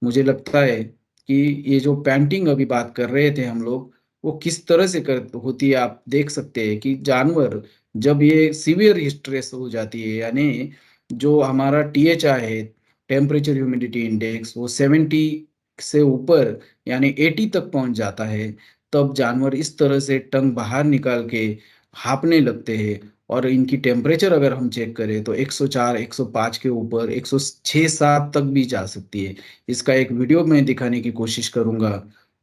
मुझे लगता है कि ये जो पैंटिंग अभी बात कर रहे थे हम लोग, वो किस तरह से कर होती है आप देख सकते हैं कि जानवर जब ये सीवियर स्ट्रेस हो जाती है, यानी जो हमारा टीएचआई है, टेम्परेचर ह्यूमिडिटी इंडेक्स, वो 70 से ऊपर यानी 80 तक पहुंच जाता है, तब जानवर इस तरह से टंग बाहर निकाल के हाँफने लगते हैं। और इनकी टेम्परेचर अगर हम चेक करें तो 104 105 के ऊपर 106 7 तक भी जा सकती है। इसका एक वीडियो मैं दिखाने की कोशिश करूंगा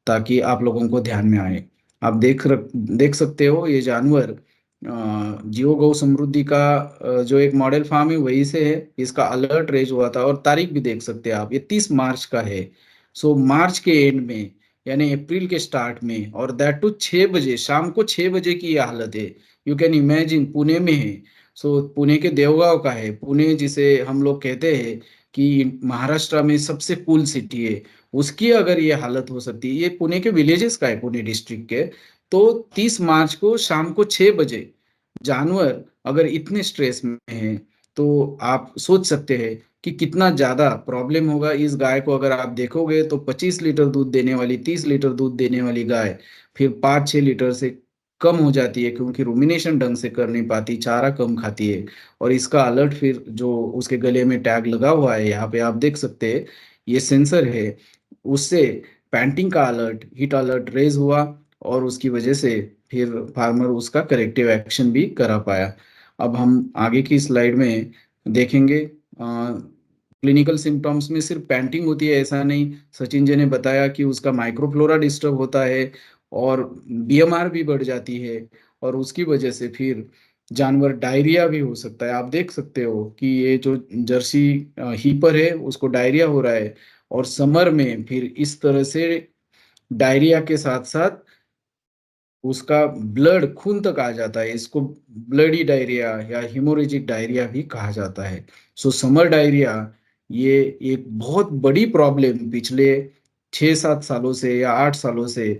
ताकि आप लोगों को ध्यान में आए। आप देख सकते हो ये जानवर जियो गौ समृद्धि का जो एक मॉडल फार्म है वहीं से है। इसका अलर्ट रेज हुआ था, और तारीख भी देख सकते हैं आप, ये 30 मार्च का है। सो मार्च के एंड में यानी अप्रैल के स्टार्ट में, और दैट टू 6 बजे, शाम को 6 बजे की ये हालत है। यू कैन इमेजिन, पुणे में है। सो पुणे के देवगांव का है, पुणे जिसे हम लोग कहते हैं कि महाराष्ट्र में सबसे कूल सिटी है, उसकी अगर ये हालत हो सकती है, ये पुणे के विलेजेस का है, पुणे डिस्ट्रिक्ट के। तो 30 मार्च को शाम को 6 बजे जानवर अगर इतने स्ट्रेस में है, तो आप सोच सकते हैं कि कितना ज्यादा प्रॉब्लम होगा इस गाय को। अगर आप देखोगे तो 25 लीटर दूध देने वाली, 30 लीटर दूध देने वाली गाय फिर 5-6 लीटर से कम हो जाती है, क्योंकि रूमिनेशन ढंग से कर नहीं पाती, चारा कम खाती है। और इसका अलर्ट फिर जो उसके गले में टैग लगा हुआ है, यहाँ पे आप देख सकते हैं, ये सेंसर है, उससे पैंटिंग का अलर्ट, हीट अलर्ट रेज हुआ, और उसकी वजह से फिर फार्मर उसका करेक्टिव एक्शन भी करा पाया। अब हम आगे की स्लाइड में देखेंगे। क्लिनिकल सिम्टम्स में सिर्फ पैंटिंग होती है ऐसा नहीं, सचिन जी ने बताया कि उसका माइक्रोफ्लोरा डिस्टर्ब होता है, और बीएमआर भी बढ़ जाती है, और उसकी वजह से फिर जानवर डायरिया भी हो सकता है। आप देख सकते हो कि ये जो जर्सी हीपर है उसको डायरिया हो रहा है, और समर में फिर इस तरह से डायरिया के साथ साथ उसका ब्लड खून तक आ जाता है। इसको ब्लडी डायरिया या हिमोरेजिक डायरिया भी कहा जाता है। सो समर डायरिया ये एक बहुत बड़ी प्रॉब्लम पिछले 6-7 सालों से या 8 सालों से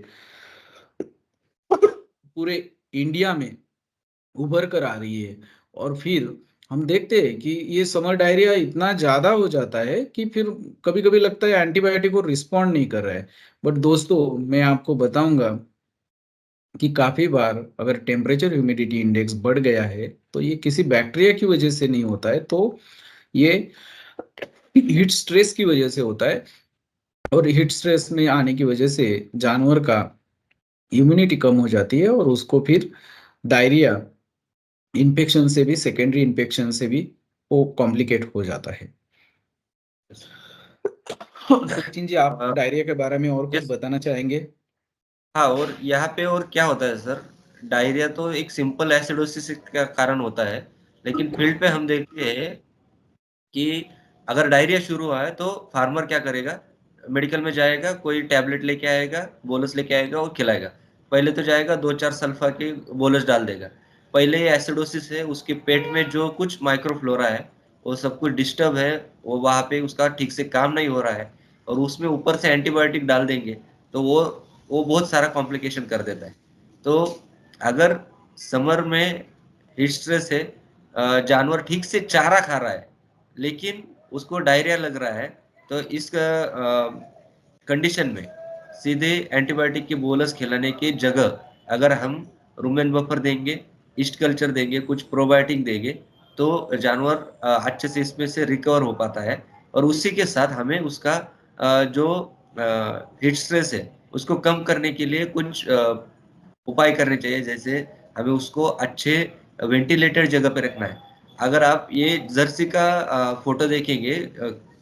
पूरे इंडिया में उभर कर आ रही है। और फिर हम देखते हैं कि ये समर डायरिया इतना ज्यादा हो जाता है कि फिर कभी कभी लगता है एंटीबायोटिक को रिस्पॉन्ड नहीं कर रहा है। बट दोस्तों, मैं आपको बताऊंगा कि काफी बार अगर टेम्परेचर ह्यूमिडिटी इंडेक्स बढ़ गया है तो ये किसी बैक्टीरिया की वजह से नहीं होता है, तो ये हीट स्ट्रेस की वजह से होता है। और हीट स्ट्रेस में आने की वजह से जानवर का इम्यूनिटी कम हो जाती है, और उसको फिर डायरिया इन्फेक्शन से भी, सेकेंडरी इन्फेक्शन से भी वो कॉम्प्लिकेट हो जाता है। सचिन जी, आप डायरिया के बारे में और कुछ यस। बताना चाहेंगे? हाँ, और यहाँ पे और क्या होता है सर, डायरिया तो एक सिंपल एसिडोसिस का कारण होता है, लेकिन फील्ड पे हम देखते हैं कि अगर डायरिया शुरू हुआ है तो फार्मर क्या करेगा, मेडिकल में जाएगा, कोई टैबलेट लेके आएगा, बोलस लेके आएगा और खिलाएगा। पहले तो जाएगा 2-4 सल्फा की बोलस डाल देगा। पहले ये एसिडोसिस है, उसके पेट में जो कुछ माइक्रोफ्लोरा है वो सब कुछ डिस्टर्ब है, वो वहां पे उसका ठीक से काम नहीं हो रहा है, और उसमें ऊपर से एंटीबायोटिक डाल देंगे तो वो बहुत सारा कॉम्प्लिकेशन कर देता है। तो अगर समर में हीट स्ट्रेस है, जानवर ठीक से चारा खा रहा है लेकिन उसको डायरिया लग रहा है, तो इस कंडीशन में सीधे एंटीबायोटिक की बोलस खिलाने की जगह अगर हम रूमेन बफर देंगे, ईस्ट कल्चर देंगे, कुछ प्रोबायोटिक देंगे, तो जानवर अच्छे से इसमें से रिकवर हो पाता है। और उसी के साथ हमें उसका जो हीट स्ट्रेस है उसको कम करने के लिए कुछ उपाय करने चाहिए। जैसे हमें उसको अच्छे वेंटिलेटेड जगह पे रखना है। अगर आप ये जर्सी का फोटो देखेंगे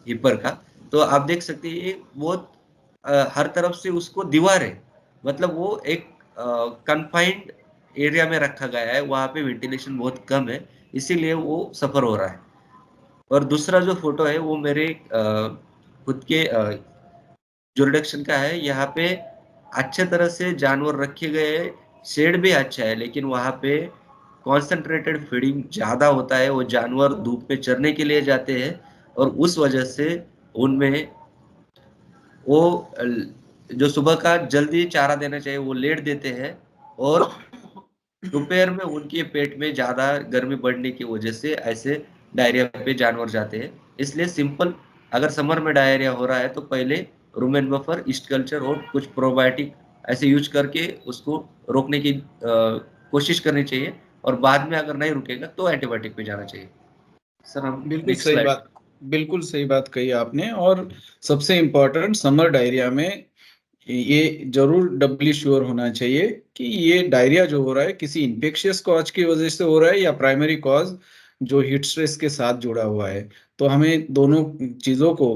हिपर का, तो आप देख सकते हैं ये बहुत हर तरफ से उसको दीवार है, मतलब वो एक कन्फाइंड एरिया में रखा गया है, वहां पे वेंटिलेशन बहुत कम है, इसीलिए वो सफर हो रहा है। और दूसरा जो फोटो है वो मेरे खुद के जुरिडक्शन का है। यहाँ पे अच्छे तरह से जानवर रखे गए हैं, शेड भी अच्छा है, लेकिन वहाँ पे कॉन्सेंट्रेटेड फीडिंग ज्यादा होता है, वो जानवर धूप में चरने के लिए जाते हैं, और उस वजह से उनमें वो जो सुबह का जल्दी चारा देना चाहिए वो लेट देते हैं, और दोपहर में उनके पेट में ज्यादा गर्मी बढ़ने की वजह से ऐसे डायरिया पे जानवर जाते हैं। इसलिए सिंपल, अगर समर में डायरिया हो रहा है तो पहले रूमेन बफर, ईस्ट कल्चर और कुछ प्रोबायोटिक ऐसे यूज करके उसको रोकने की कोशिश करनी चाहिए, और बाद में अगर नहीं रुकेगा तो एंटीबायोटिक पे जाना चाहिए। सर हम बिल्कुल नेक्स्ट सही स्लाइड। बात, बिल्कुल सही बात कही आपने। और सबसे इम्पोर्टेंट समर डायरिया में ये जरूर डबली श्योर होना चाहिए कि ये डायरिया जो हो रहा है किसी इन्फेक्शियस कॉज की वजह से हो रहा है या प्राइमरी कॉज जो हीट स्ट्रेस के साथ जुड़ा हुआ है। तो हमें दोनों चीजों को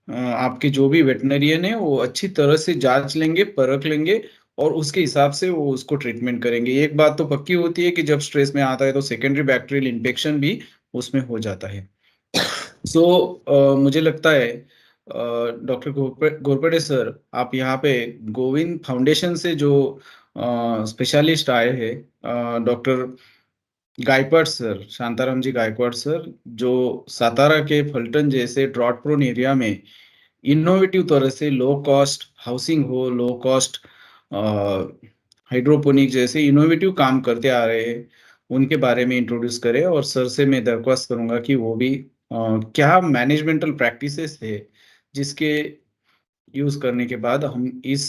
आपके जो भी वेटनरियन है वो अच्छी तरह से जांच लेंगे, परख लेंगे, और उसके हिसाब से वो उसको ट्रीटमेंट करेंगे। एक बात तो पक्की होती है कि जब स्ट्रेस में आता है तो सेकेंडरी बैक्टीरियल इन्फेक्शन भी उसमें हो जाता है। मुझे लगता है डॉक्टर घोरपड़े सर, आप यहाँ पे गोविंद फाउंडेशन से जो स्पेशलिस्ट आए हैं, डॉक्टर गायकवाड़ सर, शांताराम जी गायकवाड़ सर, जो सातारा के फलटन जैसे ड्रॉट प्रोन एरिया में इनोवेटिव तरह से लो कॉस्ट हाउसिंग हो, लो कॉस्ट हाइड्रोपोनिक जैसे इनोवेटिव काम करते आ रहे हैं, उनके बारे में इंट्रोड्यूस करें। और सर से मैं दरख्वास्त करूंगा कि वो भी क्या मैनेजमेंटल प्रैक्टिसेस है जिसके यूज करने के बाद हम इस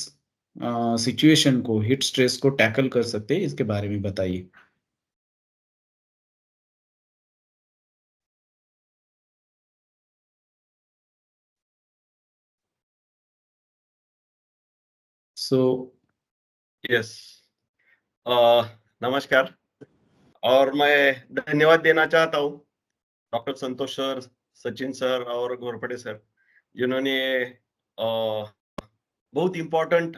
सिचुएशन को, हिट स्ट्रेस को टैकल कर सकते हैं, इसके बारे में बताइए। सो यस, नमस्कार। और मैं धन्यवाद देना चाहता हूँ डॉक्टर संतोष सर, सचिन सर और घोरपड़े सर, जिन्होंने बहुत इम्पोर्टेंट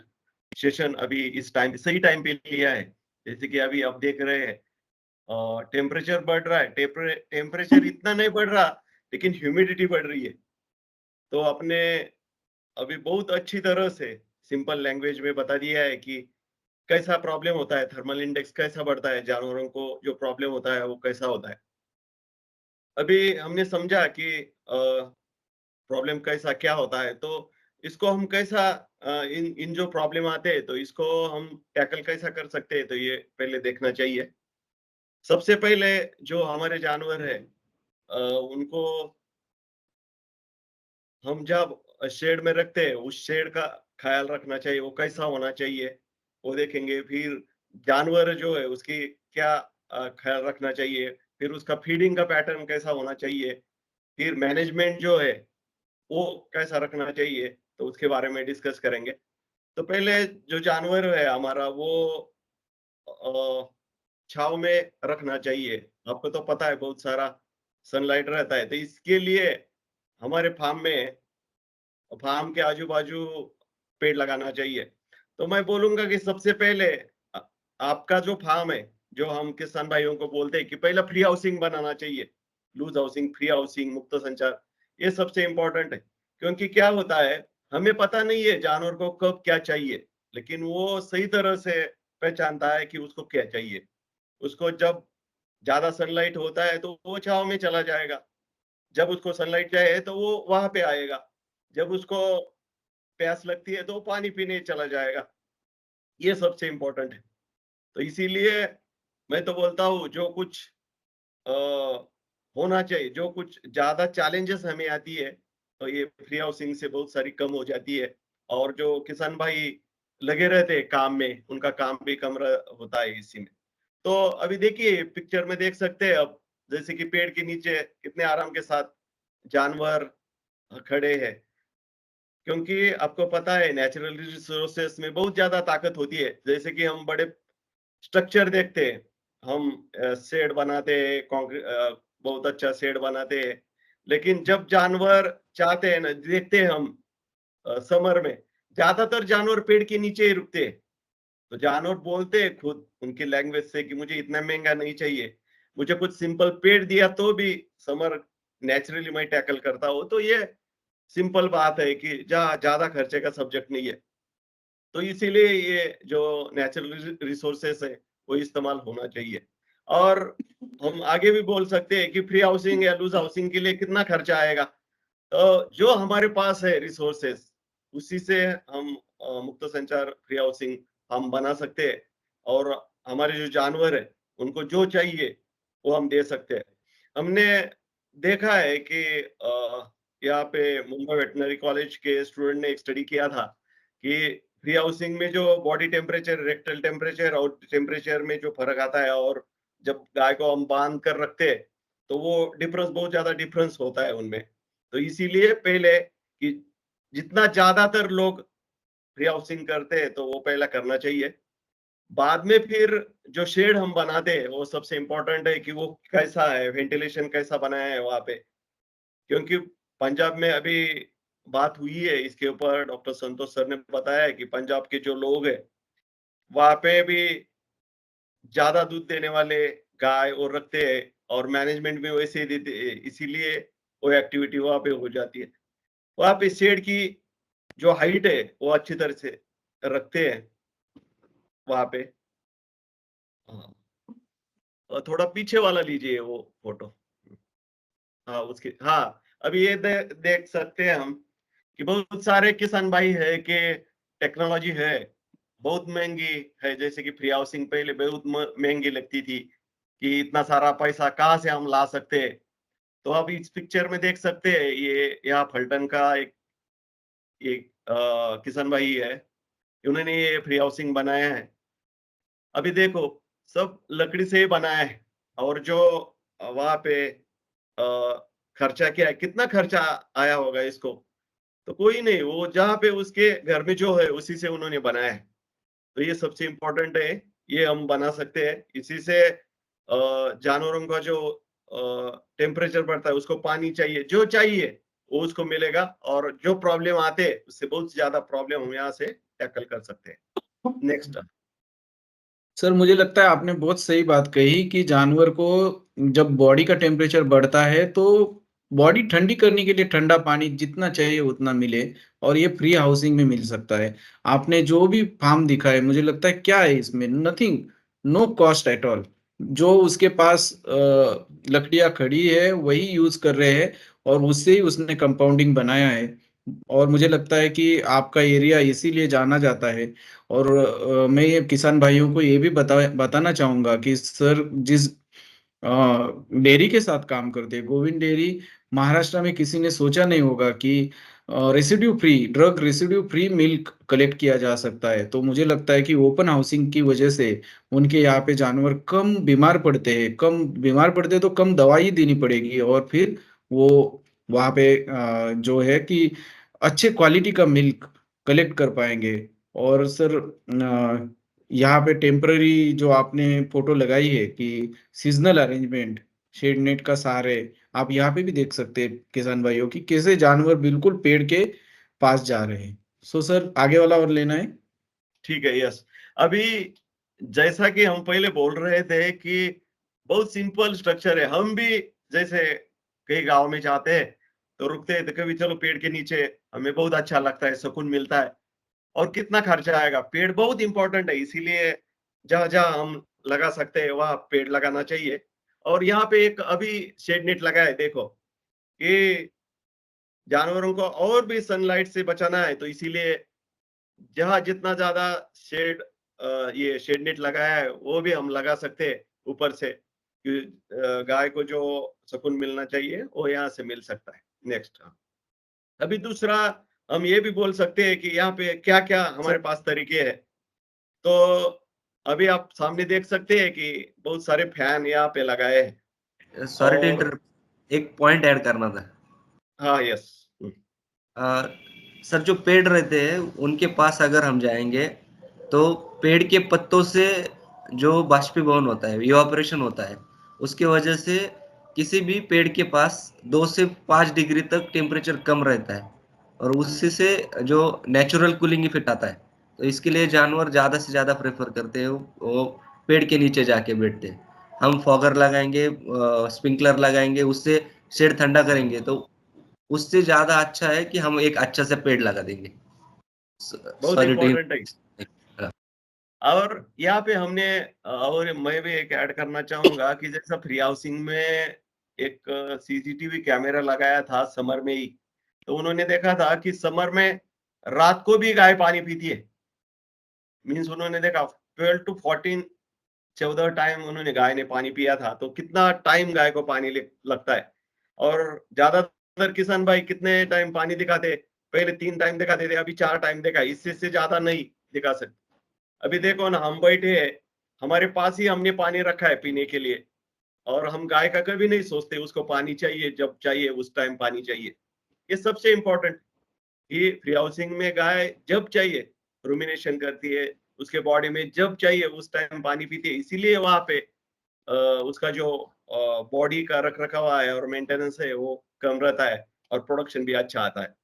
सेशन अभी इस टाइम सही टाइम पे लिया है। जैसे कि अभी आप देख रहे हैं टेम्परेचर बढ़ रहा है, टेम्परेचर इतना नहीं बढ़ रहा, लेकिन ह्यूमिडिटी बढ़ रही है। तो आपने अभी बहुत अच्छी तरह से सिंपल लैंग्वेज में बता दिया है कि कैसा प्रॉब्लम होता है, थर्मल इंडेक्स कैसा बढ़ता है, जानवरों को जो प्रॉब्लम होता है वो कैसा होता है। अभी हमने समझा कि प्रॉब्लम कैसा क्या होता है, तो इसको हम कैसा इन इन जो प्रॉब्लम आते हैं तो इसको हम टैकल कैसा कर सकते हैं, तो ये पहले देखना चाहिए। सबसे पहले जो हमारे जानवर है उनको हम जब शेड में रखते हैं उस शेड का ख्याल रखना चाहिए, वो कैसा होना चाहिए वो देखेंगे। फिर जानवर जो है उसकी क्या ख्याल रखना चाहिए, फिर उसका फीडिंग का पैटर्न कैसा होना चाहिए, फिर मैनेजमेंट जो है वो कैसा रखना चाहिए, तो उसके बारे में डिस्कस करेंगे। तो पहले जो जानवर है हमारा वो अ, छाव में रखना चाहिए। आपको तो पता है बहुत सारा सनलाइट रहता है, तो इसके लिए हमारे फार्म के आजू-बाजू पेड़ लगाना चाहिए। तो मैं बोलूँगा कि सबसे पहले अ, आपका जो फार्म है, जो हम किसान भाइयों को बोलते हैं कि पहला फ्री हाउसिंग बनाना चाहिए। लूज़ हाउसिंग, फ्री हाउसिंग, मुक्त संचार, ये सबसे इम्पोर्टेंट है। क्योंकि क्या होता है, हमें पता नहीं है जानवर को कब क्या चाहिए, लेकिन वो सही तरह से पहचानता है कि उसको क्या चाहिए। उसको जब ज़्यादा सनलाइट होता है तो वो छाँव में चला जाएगा। जब उसको सनलाइट चाहिए तो वो वहाँ पे आएगा। जब उसको प्यास लगती है तो वो पानी पीने चला जाएगा। ये सबसे इम्पोर्टेंट है। तो इसीलिए मैं तो बोलता हूँ जो कुछ अ, होना चाहिए, जो कुछ ज़्यादा चैलेंजेस हमें आती है, तो ये फ्री हाउसिंग से बहुत सारी कम हो जाती है। और जो किसान भाई लगे रहते हैं काम में, उनका काम भी कम होता है इसी में। तो अभी देखिए पिक्चर में देख सकते हैं अब, जैसे कि पेड़ के नीचे कितने आराम के साथ जानवर खड़े हैं। क्योंकि आपको पता है नेचुरल रिसोर्सेस में बहुत ज़्यादा ताकत होती है। जैसे कि हम बड़े स्ट्रक्चर देखते हैं, हम शेड बनाते हैं, बहुत अच्छा शेड बनाते हैं। लेकिन जब जानवर चाहते हैं ना, देखते हैं हम समर में ज़्यादातर जानवर पेड़ के नीचे ही रुकते हैं। तो जानवर बोलते हैं खुद उनकी लैंग्वेज से कि मुझे इतना महँगा नहीं चाहिए। मुझे कुछ सिंपल पेड़ दिया तो भी समर नेचुरली मैं टैकल करता हूँ। तो ये सिंपल बात है कि ज़्यादा खर्चे का सब्जेक्ट नहीं है। तो इसीलिए ये जो नेचुरल रिसोर्सेस है वो इस्तेमाल होना चाहिए। और हम आगे भी बोल सकते हैं कि फ्री हाउसिंग या लूज हाउसिंग के लिए कितना खर्चा आएगा। तो जो हमारे पास है रिसोर्सेस उसी से हम मुक्त संचार फ्री हाउसिंग हम बना सकते हैं। और हमारे जो जानवर है उनको जो चाहिए वो हम दे सकते हैं। हमने देखा है कि यहाँ पे मुंबई वेटनरी कॉलेज के स्टूडेंट ने एक स्टडी किया था कि फ्री हाउसिंग में जो बॉडी टेम्परेचर, रेक्टल टेम्परेचर और टेम्परेचर में जो फर्क आता है, और जब गाय को हम बांध कर रखते हैं तो वो डिफरेंस, बहुत ज्यादा डिफरेंस होता है उनमें। तो इसीलिए पहले कि जितना ज्यादातर लोग फ्री हाउसिंग करते हैं तो वो पहला करना चाहिए। बाद में फिर जो शेड हम बनाते हैं वो सबसे इम्पोर्टेंट है कि वो कैसा है, वेंटिलेशन कैसा बनाया है वहां पे। क्योंकि पंजाब में अभी बात हुई है इसके ऊपर, डॉक्टर संतोष सर ने बताया है कि पंजाब के जो लोग हैं वहां पे भी ज्यादा दूध देने वाले गाय और रखते हैं, और मैनेजमेंट में वैसे ही देते हैं, इसीलिए वो एक्टिविटी वहां पे हो जाती है। वहां पे शेड की जो हाइट है वो अच्छी तरह से रखते हैं वहां पे। हाँ, और थोड़ा पीछे वाला लीजिए वो फोटो। हाँ उसके, हाँ अभी ये देख सकते हैं हम कि बहुत सारे किसान भाई है कि टेक्नोलॉजी है बहुत महंगी है, जैसे कि फ्री हाउसिंग पहले बहुत महंगी लगती थी कि इतना सारा पैसा कहाँ से हम ला सकते हैं। तो अब इस पिक्चर में देख सकते हैं, ये यहाँ फल्टन का एक किसान भाई है, उन्होंने ये फ्री हाउसिंग बनाया है। अभी देखो सब लकड़ी से ही बनाया है, और जो वहां पे खर्चा क्या है, कितना खर्चा आया होगा इसको, तो कोई नहीं, वो जहाँ पे उसके घर में जो है उसी से उन्होंने बनाया है। तो ये सबसे इम्पोर्टेंट है, ये हम बना सकते हैं। इसी से जानवरों का जो टेम्परेचर बढ़ता है, उसको पानी चाहिए, जो चाहिए वो उसको मिलेगा, और जो प्रॉब्लम आते हैं उससे बहुत ज्यादा प्रॉब्लम हम यहाँ से टैकल कर सकते हैं। नेक्स्ट। सर मुझे लगता है आपने बहुत सही बात कही कि जानवर को जब बॉडी का टेम्परेचर बढ़ता है तो बॉडी ठंडी करने के लिए ठंडा पानी जितना चाहिए उतना मिले, और ये फ्री हाउसिंग में मिल सकता है। आपने जो भी फार्म दिखा है मुझे लगता है क्या है इसमें, nothing, no cost at all. जो उसके पास लकड़ियां खड़ी है वही यूज कर रहे हैं, और उससे ही उसने कंपाउंडिंग बनाया है। और मुझे लगता है कि आपका एरिया इसीलिए जाना जाता है। और मैं ये किसान भाइयों को ये भी बताना चाहूंगा कि सर जिस डेयरी के साथ काम करते हैं, गोविंद डेयरी, महाराष्ट्र में किसी ने सोचा नहीं होगा कि residue free, drug residue free milk collect किया जा सकता है। तो मुझे लगता है कि ओपन हाउसिंग की वजह से उनके यहाँ पे जानवर कम बीमार पड़ते हैं, कम बीमार पड़ते हैं तो कम दवाई देनी पड़ेगी, और फिर वो वहाँ पे जो है कि अच्छे क्वालिटी का मिल्क कलेक्ट कर पाएंगे। और सर यहाँ पे टेम्पररी जो आपने फोटो लगाई है कि सीजनल अरेंजमेंट, शेड नेट का सहारे, आप यहाँ पे भी देख सकते हैं किसान भाइयों की कैसे जानवर बिल्कुल पेड़ के पास जा रहे हैं। सो सर आगे वाला और लेना है। ठीक है, यस। अभी जैसा कि हम पहले बोल रहे थे कि बहुत सिंपल स्ट्रक्चर है। हम भी जैसे कई गांव में जाते हैं तो रुकते हैं, तो कभी चलो पेड़ के नीचे, हमें बहुत अच्छा लगता है, सुकून मिलता है। और कितना खर्चा आएगा, पेड़ बहुत इंपॉर्टेंट है, इसीलिए जहां जहां हम लगा सकते हैं वहां पेड़ लगाना चाहिए। और यहाँ पे एक अभी शेड नेट लगा है, देखो कि जानवरों को और भी सनलाइट से बचाना है, तो इसीलिए जहाँ जितना ज्यादा शेड, ये शेड नेट लगाया है वो भी हम लगा सकते हैं ऊपर से, कि गाय को जो सुकून मिलना चाहिए वो यहाँ से मिल सकता है। नेक्स्ट। अभी दूसरा, हम ये भी बोल सकते हैं कि यहाँ पे क्या क्या हमारे पास तरीके हैं। तो अभी आप सामने देख सकते हैं कि बहुत सारे फैन यहाँ पे लगाए हैं। सॉरी टू और इंटरप्ट, एक पॉइंट ऐड करना था। हाँ, यस। सर जो पेड़ रहते हैं उनके पास अगर हम जाएंगे तो पेड़ के पत्तों से जो बाष्पीभवन होता है, इवापोरेशन होता है, उसके वजह से किसी भी पेड़ के पास 2 से 5 डिग्री तक टेम्परेचर कम रहता है, और उससे से जो नेचुरल कूलिंग इफेक्ट आता है। तो इसके लिए जानवर ज्यादा से ज्यादा प्रेफर करते हैं वो पेड़ के नीचे जाके बैठते हैं। हम फॉगर लगाएंगे, स्प्रिंकलर लगाएंगे, उससे शेड ठंडा करेंगे, तो उससे ज्यादा अच्छा है कि हम एक अच्छा सा पेड़ लगा देंगे। बहुत सॉरी टू। इंपॉर्टेंट है। और यहाँ पे हमने, और मैं भी एक ऐड करना चाहूंगा कि जैसा फ्री हाउसिंग में एक सीसीटीवी कैमरा लगाया था समर में ही, तो उन्होंने देखा था कि समर में रात को भी गाय पानी पीती है। मीन्स उन्होंने देखा 12 to 14, 14 टाइम उन्होंने गाय ने पानी पिया था, तो कितना टाइम गाय को पानी लगता है। और ज्यादातर अंदर किसान भाई कितने टाइम पानी दिखाते, पहले 3 टाइम दिखाते थे, अभी 4 टाइम दिखा, इससे से ज्यादा नहीं दिखा सकते। अभी देखो ना, हम बैठे हैं, हमारे पास ही हमने पानी रखा है पीने के लिए, और हम गाय का कभी नहीं सोचते उसको पानी चाहिए, जब चाहिए उस टाइम पानी चाहिए। ये सबसे इम्पोर्टेंट, ये फ्री हाउसिंग में गाय जब चाहिए रूमिनेशन करती है, उसके बॉडी में जब चाहिए उस टाइम पानी पीती है, इसीलिए वहां पे उसका जो बॉडी का रख रखाव है और मेंटेनेंस है वो कम रहता है, और प्रोडक्शन भी अच्छा आता है।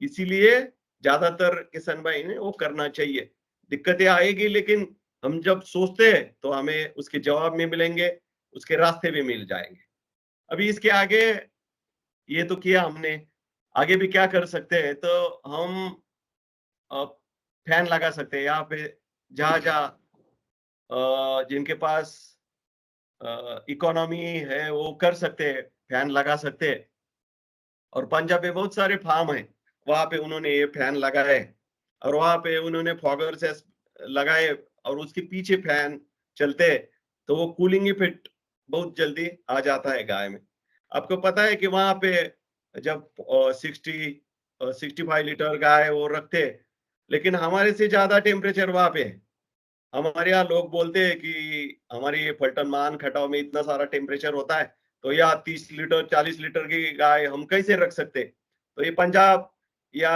इसीलिए ज्यादातर किसान भाई ने वो करना चाहिए। दिक्कतें आएगी, लेकिन हम जब सोचते हैं तो हमें उसके जवाब में मिलेंगे, उसके रास्ते भी मिल जाएंगे। अभी इसके आगे ये तो किया हमने, आगे भी क्या कर सकते हैं, तो हम फैन लगा सकते हैं यहाँ पे, जहाँ जहाँ जिनके पास इकोनॉमी है वो कर सकते हैं, फैन लगा सकते हैं। और पंजाब में बहुत सारे फार्म है, वहां पे उन्होंने ये फैन लगाए, और वहां पे उन्होंने फॉगर से लगाए, और उसके पीछे फैन चलते हैं, तो वो कूलिंग इफेक्ट बहुत जल्दी आ जाता है गाय में। आपको पता है कि वहां पे जब 65 लीटर गाय वो रखते हैं, लेकिन हमारे से ज्यादा टेम्परेचर वहां पे है। हमारे यहाँ लोग बोलते हैं कि हमारे ये फल्टन मान खटाव में इतना सारा टेम्परेचर होता है, तो यहाँ 30 लीटर 40 लीटर की गाय हम कैसे रख सकते। तो ये पंजाब या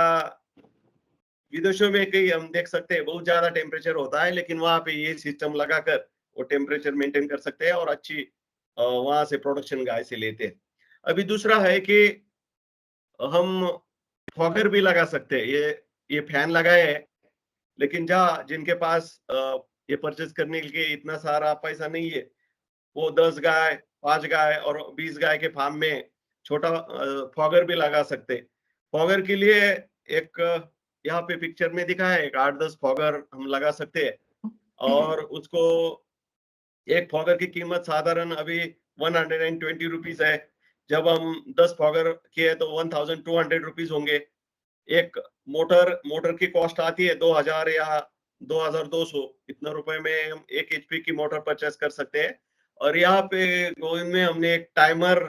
विदेशों में कहीं हम देख सकते हैं बहुत ज्यादा टेम्परेचर होता है, लेकिन वहां पे ये सिस्टम लगाकर वो टेम्परेचर मेंटेन कर सकते हैं, और अच्छी वहां से प्रोडक्शन गाय से लेते हैं। अभी दूसरा है कि हम फॉगर भी लगा सकते हैं। ये फैन लगाए हैं, लेकिन जहाँ जिनके पास ये परचेज करने के लिए इतना सारा पैसा नहीं है, वो 10 गाय 5 गाय और 20 गाय के फार्म में छोटा फॉगर भी लगा सकते। फॉगर के लिए एक यहाँ पे पिक्चर में दिखा है, एक 8-10 फॉगर हम लगा सकते हैं, और उसको एक फॉगर की कीमत साधारण अभी 120 रुपीज है। जब हम 10 फॉगर किए तो 1200 रुपीज होंगे। एक मोटर की कॉस्ट आती है 2000 या 2200, इतना रुपए में हम 1 एचपी की मोटर परचेस कर सकते हैं। और यहाँ पे गोविंद में हमने एक टाइमर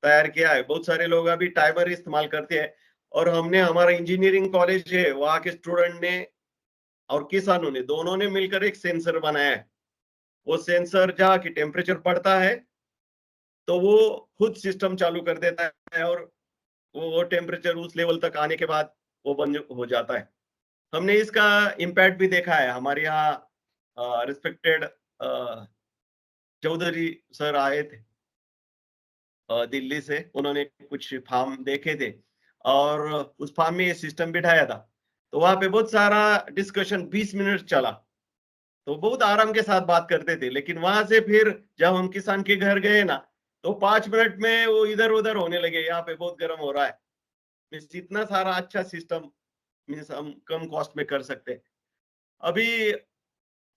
तैयार किया है। बहुत सारे लोग अभी टाइमर इस्तेमाल करते हैं, और हमने हमारा इंजीनियरिंग कॉलेज है, वहाँ के स्टूडेंट ने और किसानों ने दोनों ने मिलकर एक सेंसर बनाया है। वो सेंसर जहाँ की टेम्परेचर बढ़ता है तो वो खुद सिस्टम चालू कर देता है, और वो टेम्परेचर उस लेवल तक आने के बाद वो बंद हो जाता है। हमने इसका इम्पैक्ट भी देखा है। हमारे यहाँ रिस्पेक्टेड चौधरी सर आए थे दिल्ली से, उन्होंने कुछ फार्म देखे थे, और उस फार्म में ये सिस्टम बिठाया था। तो वहां पे बहुत सारा डिस्कशन 20 मिनट चला, तो बहुत आराम के साथ बात करते थे। लेकिन वहां से फिर जब हम किसान के घर गए ना, तो 5 मिनट में वो इधर उधर होने लगे, यहाँ पे बहुत गर्म हो रहा है। मीन्स इतना सारा अच्छा सिस्टम मीन्स हम कम कॉस्ट में कर सकते हैं। अभी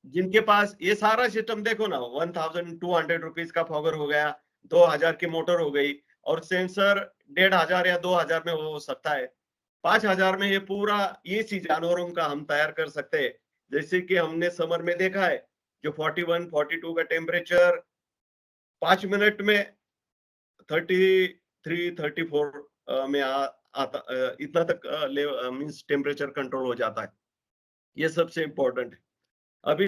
जिनके पास ये सारा सिस्टम देखो ना, 1200 रुपीज का फॉगर हो गया, 2000 की मोटर हो गई, और सेंसर 1500 या 2000 में हो सकता है। 5000 में ये पूरा ये चीज जानवरों का हम तैयार कर सकते हैं। जैसे कि हमने समर में देखा है, जो 41 42 का टेम्परेचर 5 मिनट में 33 34 में आता, इतना तक मीन्स टेम्परेचर कंट्रोल हो जाता है। ये सबसे इम्पोर्टेंट है। अभी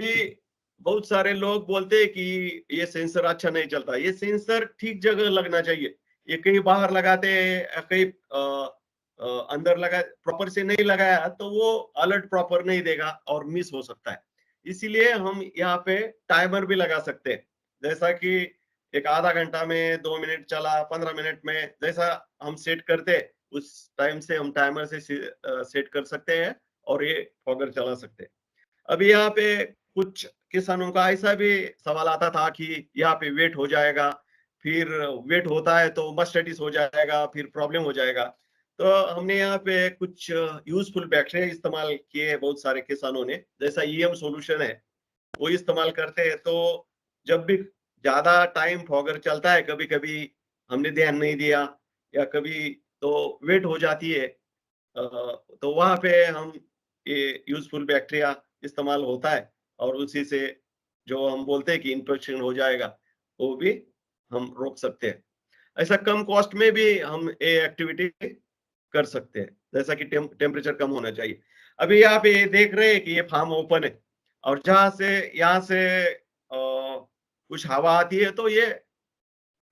बहुत सारे लोग बोलते हैं कि ये सेंसर अच्छा नहीं चलता। ये सेंसर ठीक जगह लगना चाहिए। ये कहीं बाहर लगाते हैं, कहीं अंदर लगा, प्रॉपर से नहीं लगाया तो वो अलर्ट प्रॉपर नहीं देगा और मिस हो सकता है। इसीलिए हम यहाँ पे टाइमर भी लगा सकते हैं, जैसा कि एक आधा घंटा में 2 मिनट चला, 15 मिनट में, जैसा हम सेट करते हैं उस टाइम से हम टाइमर से सेट कर सकते हैं, और ये फॉगर चला सकते हैं। अभी यहाँ पे कुछ किसानों का ऐसा भी सवाल आता था कि यहाँ पे वेट हो जाएगा, फिर वेट होता है तो मस्टैटिस हो जाएगा, फिर प्रॉब्लम हो जाएगा। तो हमने यहाँ पे कुछ यूजफुल बैक्टीरिया इस्तेमाल किए हैं बहुत सारे किसानों ने, जैसा ईएम सॉल्यूशन है वो इस्तेमाल करते हैं। तो जब भी ज्यादा टाइम फॉगर चलता है, कभी कभी हमने ध्यान नहीं दिया या कभी तो वेट हो जाती है, तो वहां पे हम ये यूजफुल बैक्टीरिया इस्तेमाल होता है, और उसी से जो हम बोलते हैं कि इन्फेक्शन हो जाएगा वो भी हम रोक सकते हैं। ऐसा कम कॉस्ट में भी हम ये एक्टिविटी कर सकते हैं, जैसा कि टेम्परेचर कम होना चाहिए। अभी आप ये देख रहे हैं कि ये फार्म ओपन है और यहाँ से कुछ हवा आती है, तो ये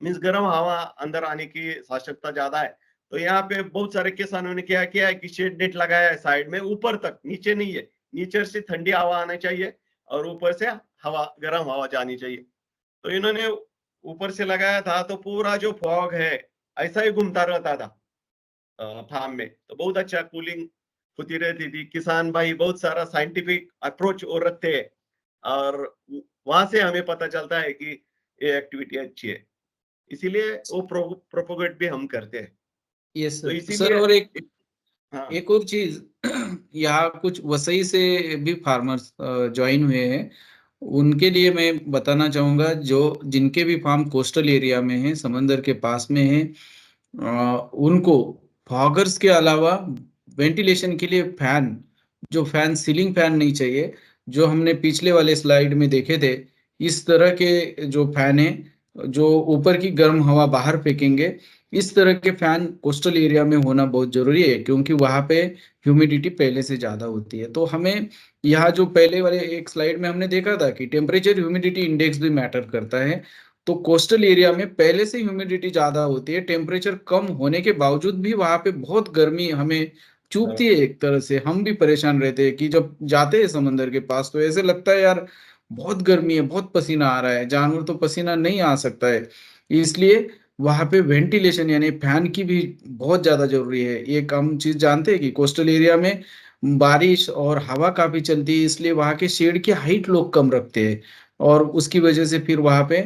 मीन्स गर्म हवा अंदर आने की आवश्यकता ज्यादा है। तो यहाँ पे बहुत सारे किसानों ने क्या किया है कि शेड नेट लगाया है साइड में, ऊपर तक, नीचे नहीं है। नीचे से ठंडी हवा आनी चाहिए और ऊपर से गर्म हवा जानी चाहिए। तो इन्होंने ऊपर से लगाया था, तो पूरा जो फॉग है ऐसा ही घूमता रहता था फार्म में। तो बहुत अच्छा कूलिंग होती रहती थी। किसान भाई बहुत सारा साइंटिफिक अप्रोच और रखते हैं और वहां से हमें पता चलता है कि ये एक्टिविटी अच्छी है, इसीलिए वो प्रोपोगेट भी हम करते हैं। यस तो सर। सर इसीलिए और हाँ एक और चीज, यहाँ कुछ वसई से भी फार्मर्स ज्वाइन हुए हैं। उनके लिए मैं बताना चाहूंगा, जो जिनके भी फार्म कोस्टल एरिया में है, समंदर के पास में है, उनको फॉगर्स के अलावा वेंटिलेशन के लिए फैन, जो फैन सीलिंग फैन नहीं चाहिए, जो हमने पिछले वाले स्लाइड में देखे थे, इस तरह के जो फैन है, जो ऊपर की गर्म हवा बाहर फेंकेंगे, इस तरह के फैन कोस्टल एरिया में होना बहुत जरूरी है, क्योंकि वहां पे ह्यूमिडिटी पहले से ज्यादा होती है। तो हमें यहाँ जो पहले वाले एक स्लाइड में हमने देखा था कि टेम्परेचर ह्यूमिडिटी इंडेक्स भी मैटर करता है। तो कोस्टल एरिया में पहले से ह्यूमिडिटी ज्यादा होती है, टेम्परेचर कम होने के बावजूद भी वहां पे बहुत गर्मी हमें चुभती है। एक तरह से हम भी परेशान रहते हैं कि जब जाते हैं समंदर के पास तो ऐसे लगता है यार बहुत गर्मी है, बहुत पसीना आ रहा है, जानवर तो पसीना नहीं आ सकता है। इसलिए वहां पे वेंटिलेशन यानी फैन की भी बहुत ज्यादा जरूरी है। एक हम चीज जानते हैं कि कोस्टल एरिया में बारिश और हवा काफी चलती है, इसलिए वहां के शेड की हाइट लोग कम रखते हैं, और उसकी वजह से फिर वहां पे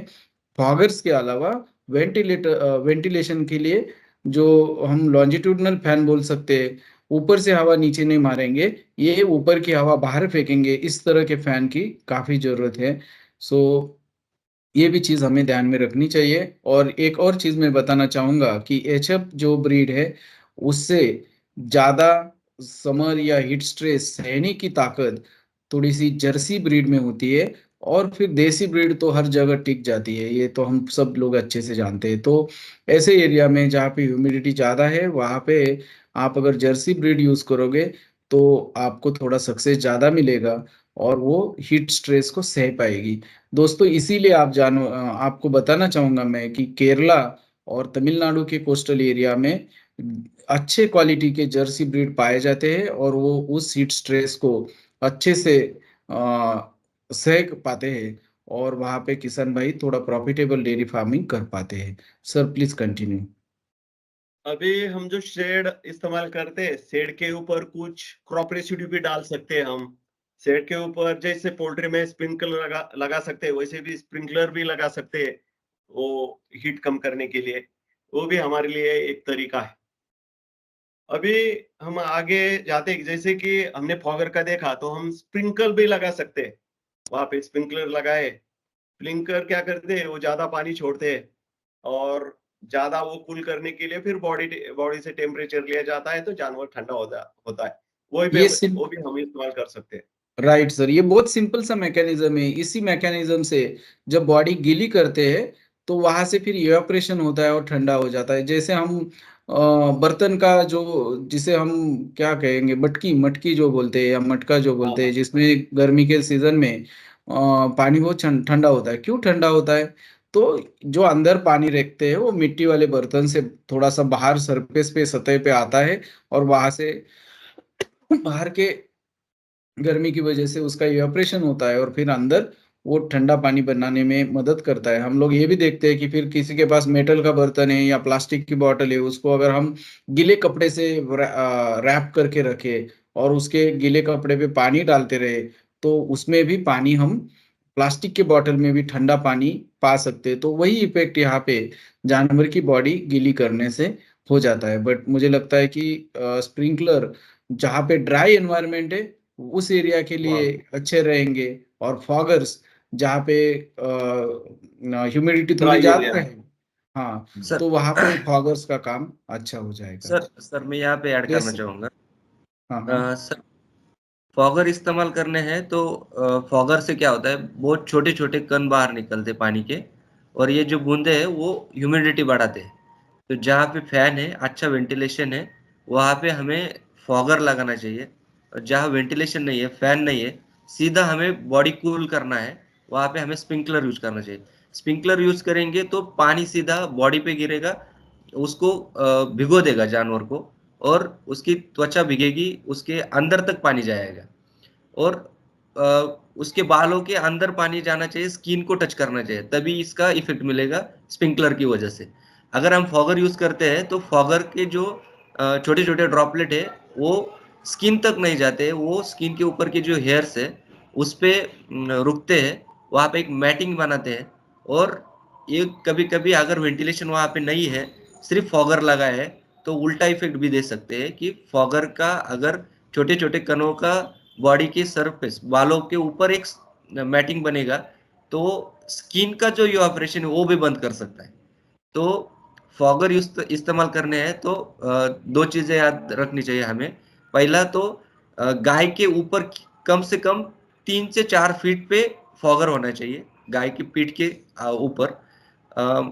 फॉगर्स के अलावा वेंटिलेशन के लिए जो हम लॉन्जिट्यूडनल फैन बोल सकते हैं, ऊपर से हवा नीचे नहीं मारेंगे, ये ऊपर की हवा बाहर फेंकेंगे, इस तरह के फैन की काफी जरूरत है। सो ये भी चीज हमें ध्यान में रखनी चाहिए। और एक और चीज मैं बताना चाहूंगा कि एचएफ जो ब्रीड है, उससे ज्यादा समर या हीट स्ट्रेस सहने की ताकत थोड़ी सी जर्सी ब्रीड में होती है, और फिर देसी ब्रीड तो हर जगह टिक जाती है, ये तो हम सब लोग अच्छे से जानते हैं। तो ऐसे एरिया में जहाँ पे ह्यूमिडिटी ज्यादा है, वहां पे आप अगर जर्सी ब्रीड यूज करोगे तो आपको थोड़ा सक्सेस ज्यादा मिलेगा, और वो हीट स्ट्रेस को सह पाएगी। दोस्तों इसीलिए आपको बताना चाहूंगा मैं कि केरला और तमिलनाडु के कोस्टल एरिया में अच्छे क्वालिटी के जर्सी ब्रीड पाए जाते हैं, और वो उस हीट स्ट्रेस को अच्छे से सह पाते हैं, और वहां पे किसान भाई थोड़ा प्रॉफिटेबल डेयरी फार्मिंग कर पाते हैं। Sir please continue. अभी हम जो शेड इस्तेमाल करते हैं, शेड के ऊपर कुछ क्रॉप रेसिड्यू भी डाल सकते हैं हम। शेड के ऊपर जैसे पोल्ट्री में स्प्रिंकलर लगा सकते हैं, वैसे भी स्प्रिंकलर भी लगा सकते हैं, वो हीट कम करने के लिए। वो भी हमारे लिए एक तरीका है। अभी हम आगे जाते हैं, जैसे कि हमने फॉगर का देखा, तो हम स्प्रिंकल भी लगा सकते हैं। वहां पे स्प्रिंकलर लगाए, स्प्रिंकलर क्या करते हैं, वो ज्यादा पानी छोड़ते हैं और ज्यादा वो कूल करने के लिए फिर बॉडी से टेम्परेचर लिया जाता है, तो जानवर ठंडा होता है। ये वो भी हम इस्तेमाल कर सकते हैं। राइट सर, ये बहुत सिंपल सा मैकेनिज्म है। इसी मैकेनिज्म से जब बॉडी गीली करते हैं तो वहां से फिर इवेपोरेशन होता है और ठंडा हो जाता है। जैसे हम बर्तन का जो, जिसे हम क्या कहेंगे, मटकी मटकी जो बोलते हैं या मटका जो हाँ बोलते हैं, हाँ जिसमें गर्मी के सीजन में पानी बहुत ठंडा होता है। क्यों ठंडा होता है? तो जो अंदर पानी रखते हैं वो मिट्टी वाले बर्तन से थोड़ा सा बाहर सरफेस पे, सतह पे आता है, और वहां से बाहर के गर्मी की वजह से उसका इवेपोरेशन होता है, और फिर अंदर वो ठंडा पानी बनाने में मदद करता है। हम लोग ये भी देखते हैं कि फिर किसी के पास मेटल का बर्तन है या प्लास्टिक की बॉटल है, उसको अगर हम गीले कपड़े से रैप करके रखे और उसके गीले कपड़े पे पानी डालते रहे, तो उसमें भी पानी हम, प्लास्टिक के बॉटल में भी ठंडा पानी पा सकते हैं। तो वही इफेक्ट यहाँ पे जानवर की बॉडी गीली करने से हो जाता है। बट मुझे लगता है कि स्प्रिंकलर जहाँ पे ड्राई एनवायरनमेंट है उस एरिया के लिए वहाँ अच्छे रहेंगे, और फॉगर्स जहाँ पे ह्यूमिडिटी थोड़ी ड्राई एरिया ज्यादा है। है, हाँ, सर तो वहां पे फॉगर्स का काम अच्छा हो जाएगा। सर मैं यहाँ पे ऐड करना यस। चाहूंगा। हाँ हाँ। सर फॉगर इस्तेमाल करने हैं तो फॉगर से क्या होता है, बहुत छोटे छोटे कण बाहर निकलते पानी के, और ये जो बूंदे हैं वो ह्यूमिडिटी बढ़ाते हैं। तो जहाँ पे फैन है, अच्छा वेंटिलेशन है, वहाँ पे हमें फॉगर लगाना चाहिए। और जहाँ वेंटिलेशन नहीं है, फैन नहीं है, सीधा हमें बॉडी कूल करना है, वहाँ पे हमें स्प्रिंकलर यूज करना चाहिए। स्प्रिंकलर यूज करेंगे तो पानी सीधा बॉडी पे गिरेगा, उसको भिगो देगा जानवर को, और उसकी त्वचा भीगेगी, उसके अंदर तक पानी जाएगा। और अ, उसके बालों के अंदर पानी जाना चाहिए, स्किन को टच करना चाहिए, तभी इसका इफेक्ट मिलेगा स्प्रिंकलर की वजह से। अगर हम फॉगर यूज करते हैं तो फॉगर के जो छोटे छोटे ड्रॉपलेट है वो स्किन तक नहीं जाते, वो स्किन के ऊपर के जो हेयर्स है उस पे रुकते हैं, वहाँ पे एक मैटिंग बनाते हैं। और ये कभी कभी अगर वेंटिलेशन वहाँ पे नहीं है, सिर्फ फॉगर लगा है, तो उल्टा इफेक्ट भी दे सकते हैं कि फॉगर का अगर छोटे छोटे कणों का बॉडी के सरफेस बालों के ऊपर एक मैटिंग बनेगा, तो स्किन का जो इवापोरेशन है वो भी बंद कर सकता है। तो फॉगर इस्तेमाल करने हैं तो दो चीजें याद रखनी चाहिए हमें। पहला तो गाय के ऊपर कम से कम 3 से 4 फीट पे फॉगर होना चाहिए, गाय की पीठ के ऊपर।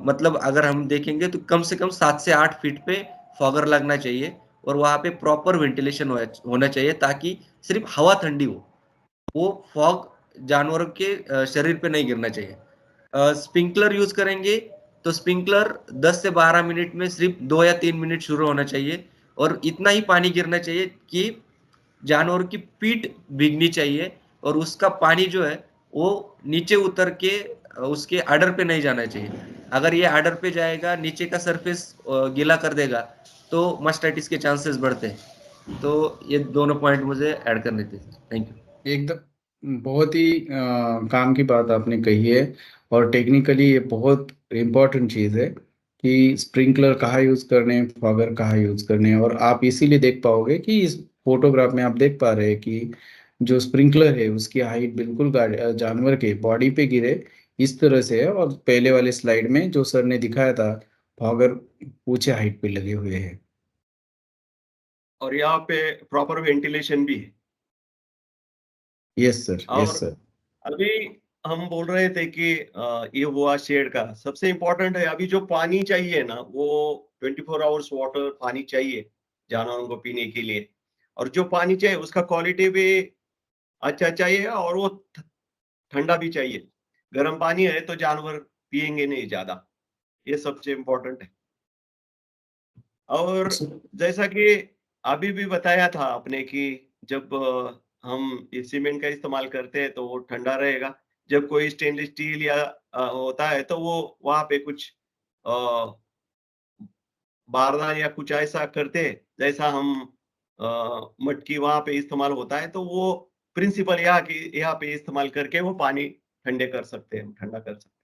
मतलब अगर हम देखेंगे तो कम से कम 7 से 8 फीट पे फॉगर लगना चाहिए, और वहाँ पे प्रॉपर वेंटिलेशन होना चाहिए, ताकि सिर्फ हवा ठंडी हो, वो फॉग जानवरों के शरीर पे नहीं गिरना चाहिए। स्प्रिंकलर यूज करेंगे तो स्प्रिंकलर 10 से 12 मिनट में सिर्फ 2 या 3 मिनट शुरू होना चाहिए, और इतना ही पानी गिरना चाहिए कि जानवर की पीठ भीगनी चाहिए, और उसका पानी जो है वो नीचे उतर के उसके आडर पे नहीं जाना चाहिए। अगर ये आडर पे जाएगा, नीचे का सरफेस गीला कर देगा, तो मास्टाइटिस के चांसेस बढ़ते हैं। तो ये दोनों पॉइंट मुझे ऐड करने थे। Thank you. एकदम बहुत ही काम की बात आपने कही है। और टेक्निकली ये बहुत इम्पोर्टेंट चीज़ है कि स्प्रिंकलर कहाँ यूज़ करने हैं, फॉगर कहाँ यूज़ करने हैं। और आप इसीलिए देख पाओगे कि इस फोटोग्राफ में आप देख पा रहे हैं कि जो स्प्रिंकलर है उसकी हाइट बिल्कुल जानवर के बॉडी पे गिरे इस तरह से है। और पहले वाले स्लाइड में जो सर ने दिखाया था, फॉगर ऊंचे हाइट पे लगे हुए हैं। और यहाँ पे प्रॉपर वेंटिलेशन भी है। यस सर, यस और सर। अभी हम बोल रहे थे कि ये हुआ शेड का। सबसे इम्पोर्टेंट है अभी जो पानी चाहिए ना, वो 24 आवर्स वाटर पानी चाहिए जानवरों को पीने के लिए। और जो पानी चाहिए उसका क्वालिटी भी अच्छा चाहिए, और वो ठंडा भी चाहिए। गर्म पानी है तो जानवर पिएंगे नहीं ज्यादा। ये सबसे इम्पोर्टेंट है। और जैसा कि अभी भी बताया था आपने कि जब हम ये सीमेंट का इस्तेमाल करते हैं तो वो ठंडा रहेगा। जब कोई स्टेनलेस स्टील या होता है तो वो वहाँ पे कुछ अ, बारदान या कुछ ऐसा करते हैं, जैसा हम मटकी वहाँ पे इस्तेमाल होता है, तो वो प्रिंसिपल यहाँ पे इस्तेमाल करके वो पानी ठंडे कर सकते हैं, ठंडा कर सकते हैं।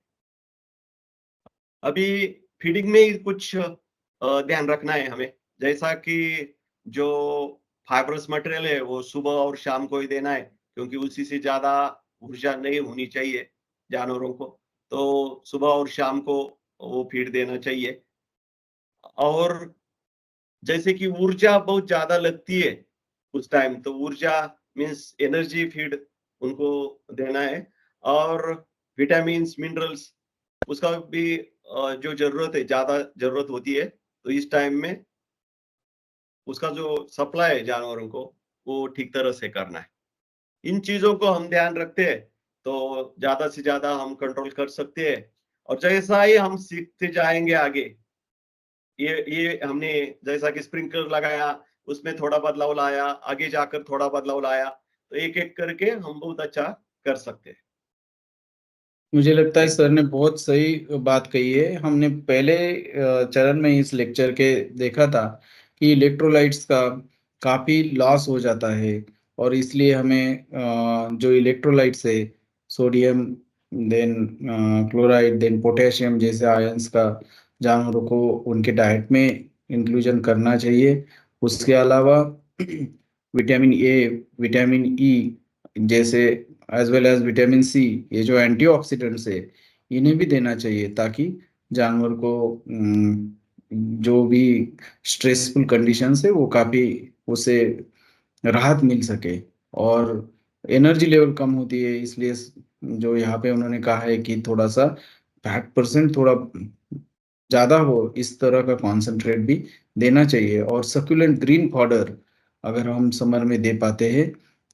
अभी फीडिंग में ही कुछ ध्यान रखना है हमें। जैसा कि जो फाइब्रस मटेरियल है वो सुबह और शाम को ही देना है, क्योंकि उसी से ज़्यादा ऊर्जा नहीं होनी चाहिए जानवरों को। तो सुबह और शाम को वो फीड देना चाहिए। और जैसे कि ऊर्जा बहुत ज़्यादा लगती है उस टाइम, तो ऊर्जा मीन्स एनर्जी फीड उनको देना है। और विटामिन्स, मिनरल्स उसका भी जो ज़रूरत है, ज़्यादा ज़रूरत होती है, तो इस टाइम में उसका जो सप्लाई है जानवरों को, वो ठीक तरह से करना है। इन चीज़ों को हम ध्यान रखते हैं, तो ज़्यादा से ज़्यादा हम कंट्रोल कर सकते हैं। और जैसा ही हम सीखते जाएँगे आगे, ये हमने जैसा कि स्प्रिंकलर लगाया, उसमें थोड़ा बदलाव लाया, आगे जाकर थोड़ा बदलाव लाया, तो एक-एक करके हम बहुत अच्छा कर सकते हैं। मुझे लगता है थैंक सर यू। ने बहुत सही बात कही है। हमने पहले चरण में इस लेक्चर के देखा था कि इलेक्ट्रोलाइट्स का काफ़ी लॉस हो जाता है। और इसलिए हमें जो इलेक्ट्रोलाइट्स है, sodium, then chloride, then potassium जैसे आयंस का जानवरों को उनके डाइट में इंक्लूजन करना चाहिए। उसके अलावा विटामिन ए, विटामिन ई जैसे as well as vitamin C, ये जो एंटीऑक्सीडेंट्स है इन्हें भी देना चाहिए, ताकि जानवर को जो भी स्ट्रेसफुल कंडीशंस है वो काफ़ी उसे राहत मिल सके। और एनर्जी लेवल कम होती है, इसलिए जो यहाँ पे उन्होंने कहा है कि थोड़ा सा फैट परसेंट थोड़ा ज़्यादा हो, इस तरह का कॉन्सन्ट्रेट भी देना चाहिए। और सकुलेंट ग्रीन पाउडर अगर हम समर में दे पाते हैं,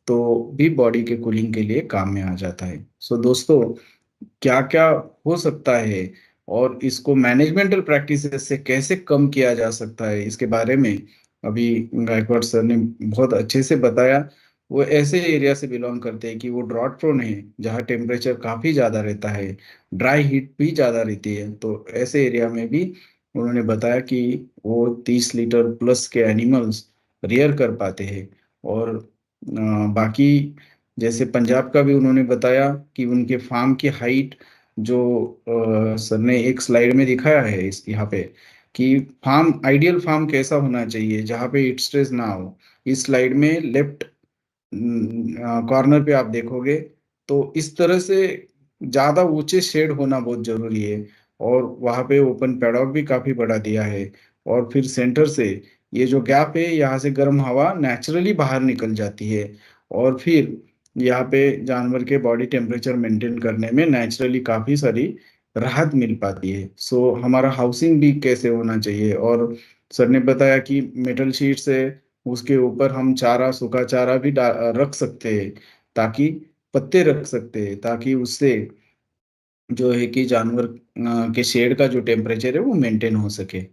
तो भी बॉडी के कूलिंग के लिए काम में आ जाता है। सो दोस्तों, क्या-क्या हो सकता है और इसको मैनेजमेंटल प्रैक्टिसेस से कैसे कम किया जा सकता है, इसके बारे में अभी गायकवाड़ सर ने बहुत अच्छे से बताया। वो ऐसे एरिया से बिलॉन्ग करते हैं कि वो ड्रॉट प्रोन है, जहाँ टेम्परेचर काफ़ी ज़्यादा रहता है, ड्राई हीट भी ज़्यादा रहती है। तो ऐसे एरिया में भी उन्होंने बताया कि वो 30 लीटर प्लस के एनिमल्स रियर कर पाते हैं। और बाकी जैसे पंजाब का भी उन्होंने बताया कि उनके फार्म की हाइट जो सर ने एक स्लाइड में दिखाया है इस यहाँ पे, कि फार्म आइडियल फार्म कैसा होना चाहिए जहाँ पे हीट स्ट्रेस ना हो। इस स्लाइड में लेफ्ट कॉर्नर पे आप देखोगे, तो इस तरह से ज़्यादा ऊंचे शेड होना बहुत जरूरी है। और वहाँ पे ओपन पैडॉक भी काफी बड़ा दिया है। और फिर सेंटर से ये जो गैप है, यहाँ से गर्म हवा नेचुरली बाहर निकल जाती है। और फिर यहाँ पे जानवर के बॉडी टेम्परेचर मेंटेन करने में नेचुरली काफी सारी राहत मिल पाती है। सो हमारा हाउसिंग भी कैसे होना चाहिए, और सर ने बताया कि मेटल शीट से उसके ऊपर हम चारा, सूखा चारा भी रख सकते हैं, ताकि पत्ते रख सकते हैं, ताकि उससे जो है कि जानवर के शेड का जो टेम्परेचर है वो मेंटेन हो सके।